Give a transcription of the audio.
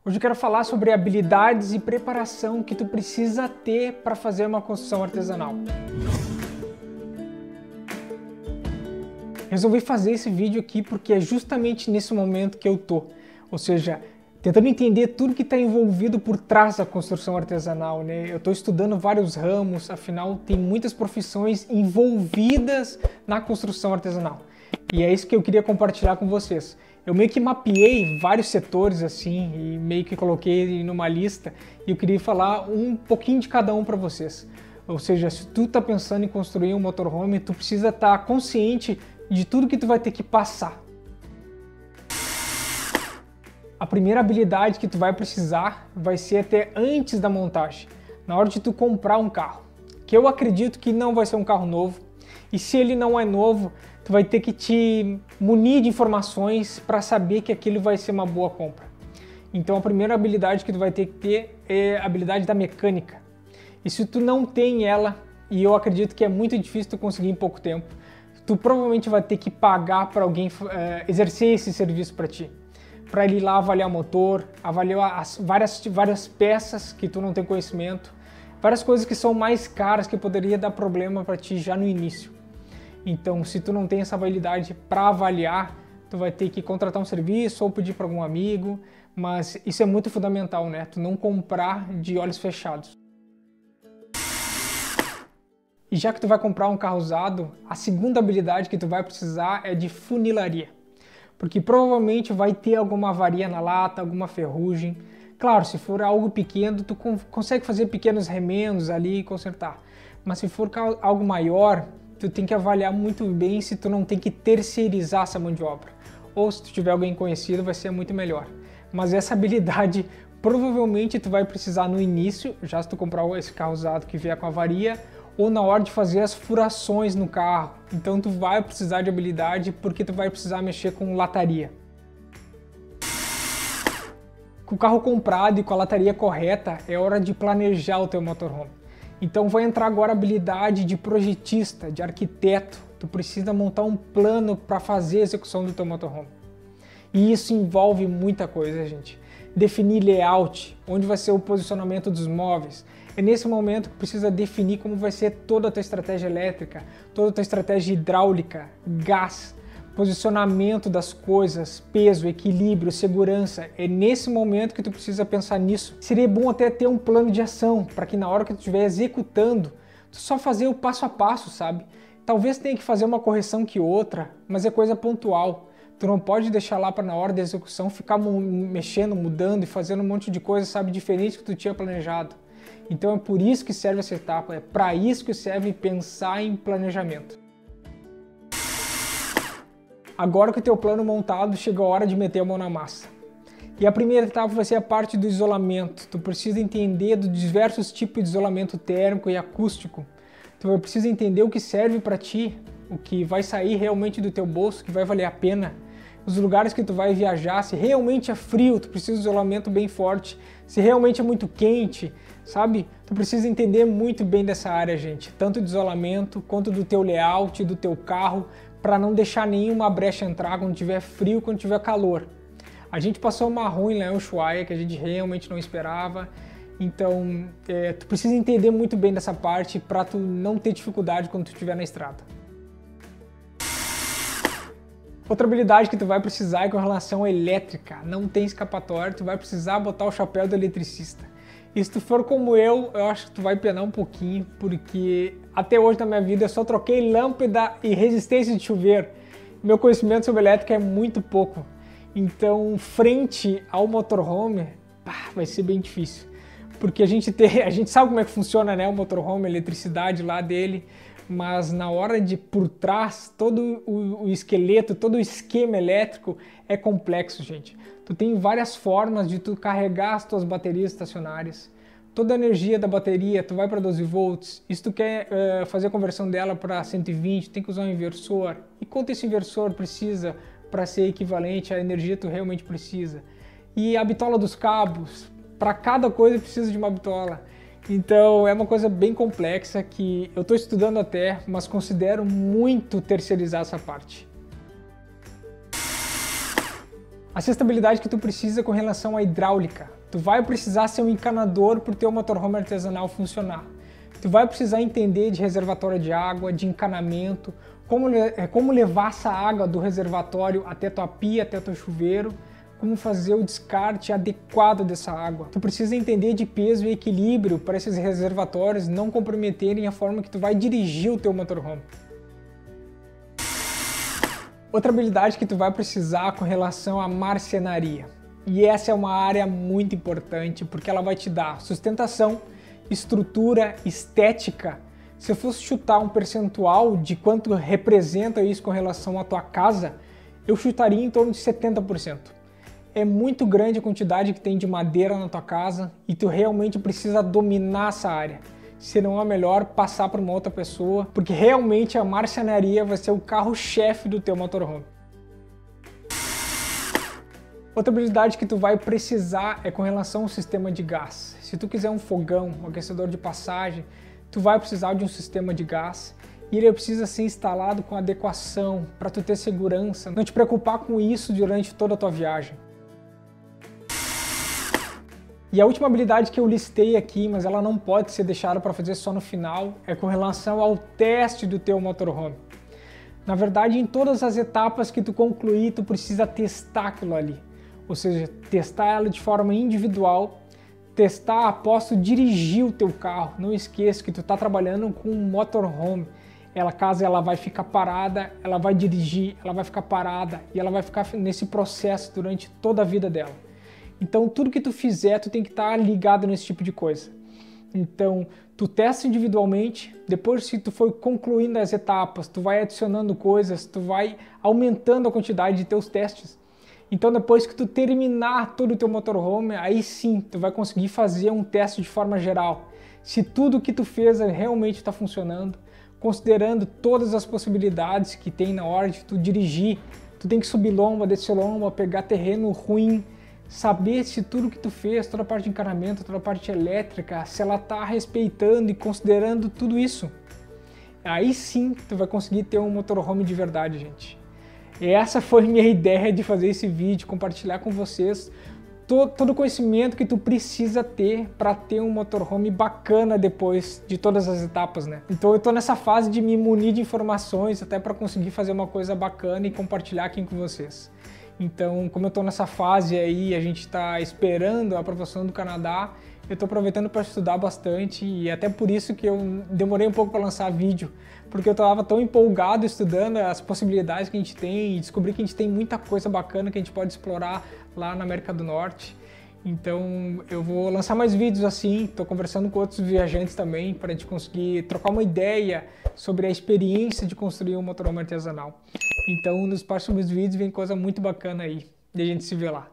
Hoje eu quero falar sobre habilidades e preparação que tu precisa ter para fazer uma construção artesanal. Resolvi fazer esse vídeo aqui porque é justamente nesse momento que eu tô, ou seja, tentando entender tudo que está envolvido por trás da construção artesanal, né? Eu estou estudando vários ramos, afinal tem muitas profissões envolvidas na construção artesanal. E é isso que eu queria compartilhar com vocês. Eu meio que mapeei vários setores assim e meio que coloquei numa lista e eu queria falar um pouquinho de cada um para vocês. Ou seja, se tu tá pensando em construir um motorhome, tu precisa estar consciente de tudo que tu vai ter que passar. A primeira habilidade que tu vai precisar vai ser até antes da montagem, na hora de tu comprar um carro, que eu acredito que não vai ser um carro novo, e se ele não é novo, tu vai ter que te munir de informações para saber que aquilo vai ser uma boa compra. Então a primeira habilidade que tu vai ter que ter é a habilidade da mecânica. E se tu não tem ela, e eu acredito que é muito difícil tu conseguir em pouco tempo, tu provavelmente vai ter que pagar para alguém exercer esse serviço para ti. Para ele ir lá avaliar o motor, avaliar as várias peças que tu não tem conhecimento, várias coisas que são mais caras que poderia dar problema para ti já no início. Então, se tu não tem essa habilidade para avaliar, tu vai ter que contratar um serviço ou pedir para algum amigo, mas isso é muito fundamental, né? Tu não comprar de olhos fechados. E já que tu vai comprar um carro usado, a segunda habilidade que tu vai precisar é de funilaria. Porque provavelmente vai ter alguma avaria na lata, alguma ferrugem. Claro, se for algo pequeno, tu consegue fazer pequenos remendos ali e consertar. Mas se for algo maior, tu tem que avaliar muito bem se tu não tem que terceirizar essa mão de obra. Ou se tu tiver alguém conhecido, vai ser muito melhor. Mas essa habilidade provavelmente tu vai precisar no início, já se tu comprar esse carro usado que vier com avaria, ou na hora de fazer as furações no carro. Então tu vai precisar de habilidade porque tu vai precisar mexer com lataria. Com o carro comprado e com a lataria correta, é hora de planejar o teu motorhome. Então vai entrar agora a habilidade de projetista, de arquiteto. Tu precisa montar um plano para fazer a execução do teu motorhome. E isso envolve muita coisa, gente. Definir layout, onde vai ser o posicionamento dos móveis. É nesse momento que precisa definir como vai ser toda a tua estratégia elétrica, toda a tua estratégia hidráulica, gás, posicionamento das coisas, peso, equilíbrio, segurança. É nesse momento que tu precisa pensar nisso. Seria bom até ter um plano de ação, para que na hora que tu estiver executando, tu só fazer o passo a passo, sabe? Talvez tenha que fazer uma correção que outra, mas é coisa pontual. Tu não pode deixar lá para na hora da execução ficar mexendo, mudando e fazendo um monte de coisa, sabe, diferente que tu tinha planejado. Então é por isso que serve essa etapa, é para isso que serve pensar em planejamento. Agora que o teu plano montado, chega a hora de meter a mão na massa. E a primeira etapa vai ser a parte do isolamento. Tu precisa entender dos diversos tipos de isolamento térmico e acústico. Tu vai precisar entender o que serve para ti, o que vai sair realmente do teu bolso, que vai valer a pena. Os lugares que tu vai viajar, se realmente é frio, tu precisa de isolamento bem forte. Se realmente é muito quente, sabe? Tu precisa entender muito bem dessa área, gente. Tanto de isolamento, quanto do teu layout, do teu carro, para não deixar nenhuma brecha entrar quando tiver frio, quando tiver calor. A gente passou uma ruim lá em Ushuaia, que a gente realmente não esperava. Então, tu precisa entender muito bem dessa parte para tu não ter dificuldade quando tu estiver na estrada. Outra habilidade que tu vai precisar é com relação à elétrica. Não tem escapatória, tu vai precisar botar o chapéu do eletricista. E se tu for como eu acho que tu vai penar um pouquinho, porque até hoje na minha vida eu só troquei lâmpada e resistência de chuveiro. Meu conhecimento sobre elétrica é muito pouco. Então, frente ao motorhome, vai ser bem difícil. Porque a gente sabe como é que funciona, né, o motorhome, a eletricidade lá dele, mas na hora de por trás, todo o esqueleto, todo o esquema elétrico é complexo, gente. Tu tem várias formas de tu carregar as tuas baterias estacionárias. Toda a energia da bateria, tu vai para 12 volts, e se tu quer fazer a conversão dela para 120, tem que usar um inversor. E quanto esse inversor precisa para ser equivalente à energia que tu realmente precisa? E a bitola dos cabos, para cada coisa precisa de uma bitola. Então é uma coisa bem complexa que eu estou estudando até, mas considero muito terceirizar essa parte. A sexta habilidade que tu precisa é com relação à hidráulica. Tu vai precisar ser um encanador para o teu motorhome artesanal funcionar. Tu vai precisar entender de reservatório de água, de encanamento, como levar essa água do reservatório até tua pia, até teu chuveiro, como fazer o descarte adequado dessa água. Tu precisa entender de peso e equilíbrio para esses reservatórios não comprometerem a forma que tu vai dirigir o teu motorhome. Outra habilidade que tu vai precisar com relação à marcenaria. E essa é uma área muito importante porque ela vai te dar sustentação, estrutura, estética. Se eu fosse chutar um percentual de quanto representa isso com relação à tua casa, eu chutaria em torno de 70%. É muito grande a quantidade que tem de madeira na tua casa e tu realmente precisa dominar essa área. Senão é melhor passar para uma outra pessoa, porque realmente a marcenaria vai ser o carro-chefe do teu motorhome. Outra habilidade que tu vai precisar é com relação ao sistema de gás. Se tu quiser um fogão, um aquecedor de passagem, tu vai precisar de um sistema de gás e ele precisa ser instalado com adequação para tu ter segurança, não te preocupar com isso durante toda a tua viagem. E a última habilidade que eu listei aqui, mas ela não pode ser deixada para fazer só no final, é com relação ao teste do teu motorhome. Na verdade, em todas as etapas que tu concluir, tu precisa testar aquilo ali. Ou seja, testar ela de forma individual, testar após tu dirigir o teu carro. Não esqueça que tu está trabalhando com um motorhome. Caso ela vai ficar parada, ela vai dirigir, ela vai ficar parada e ela vai ficar nesse processo durante toda a vida dela. Então, tudo que tu fizer, tu tem que estar ligado nesse tipo de coisa. Então, tu testa individualmente, depois que tu for concluindo as etapas, tu vai adicionando coisas, tu vai aumentando a quantidade de teus testes. Então, depois que tu terminar todo o teu motorhome, aí sim, tu vai conseguir fazer um teste de forma geral. Se tudo que tu fez realmente está funcionando, considerando todas as possibilidades que tem na hora de tu dirigir, tu tem que subir lomba, descer lomba, pegar terreno ruim, saber se tudo que tu fez, toda a parte de encanamento, toda a parte elétrica, se ela está respeitando e considerando tudo isso. Aí sim tu vai conseguir ter um motorhome de verdade, gente. E essa foi minha ideia de fazer esse vídeo, compartilhar com vocês todo o conhecimento que tu precisa ter para ter um motorhome bacana depois de todas as etapas, né? Então eu tô nessa fase de me munir de informações até para conseguir fazer uma coisa bacana e compartilhar aqui com vocês. Então, como eu estou nessa fase aí, a gente está esperando a aprovação do Canadá, eu estou aproveitando para estudar bastante e até por isso que eu demorei um pouco para lançar vídeo, porque eu estava tão empolgado estudando as possibilidades que a gente tem e descobri que a gente tem muita coisa bacana que a gente pode explorar lá na América do Norte. Então eu vou lançar mais vídeos assim, estou conversando com outros viajantes também para a gente conseguir trocar uma ideia sobre a experiência de construir um motorhome artesanal. Então nos próximos vídeos vem coisa muito bacana aí e a gente se vê lá.